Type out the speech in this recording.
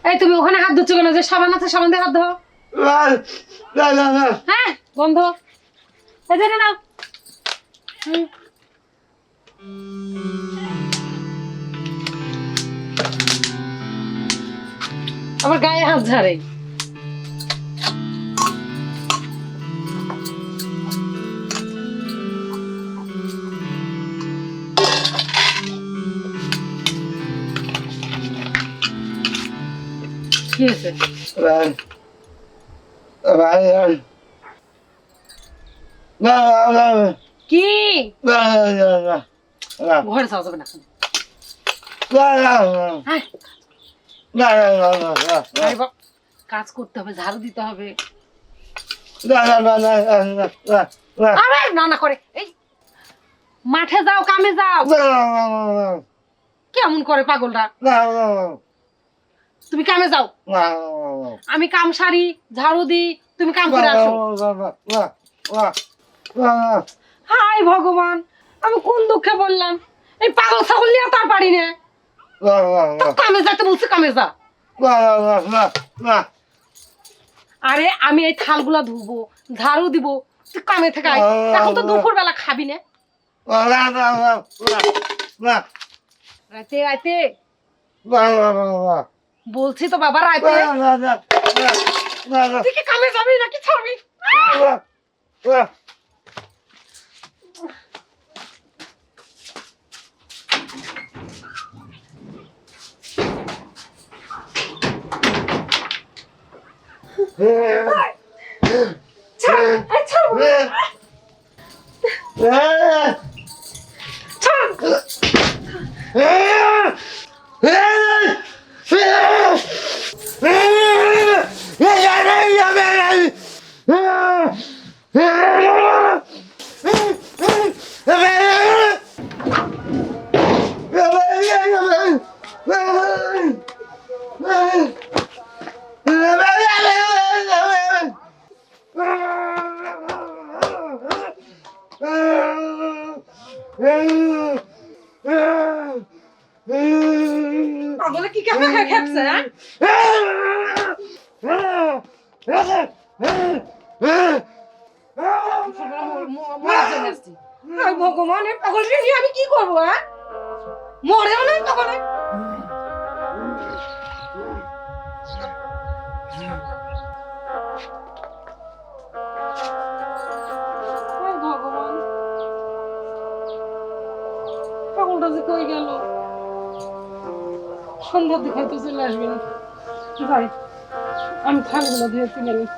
এই তুমি ওখানে হাত ধুচ্ছ কেন? যে সাবান আছে সাবান দিয়ে হাত ধো। হ্যাঁ বন্ধ। এই যে নাও। আবার গায়ে হাত ঝাড়ে। কি হয়েছে? কি ঘরে যাওয়া যাবে না। কাজ করতে হবে, ঝাড়ু দিতে হবে। না না করে এই মাঠে যাও, কামে যাও। কেমন করে পাগলটা? তুমি কামে যাও, আমি কাম সারি, ঝাড়ু দি, তুমি কাম করে আসো। হাই ভগবান, আমি কোন দুঃখে বললাম। এই পাগল ছাগল নিয়ে তার পারি না। কামে যাতে বলছি, কামে যা। আরে আমি এই থালগুলা ধুবো, ঝাড়ু দিব, তুই কামে থেকে আয়। এখন তো দুপুর বেলা খাবি না। রাতে রাতে বলছি তো বাবা, রাতে তুই কি কামে যাবি নাকি ছাড়বি? পাগলে কি কাকা খেপছে? ভগবান, পাগল নিয়ে আমি কি করবো? হ্যাঁ, মরেও নাই পাগলে। ভগবান, পাগলটা যে কই গেল? সন্ধ্যার দিকে হয়তো চলে আসবে না। যাই, আমি থালগুলো ধুয়ে তুলে নিই।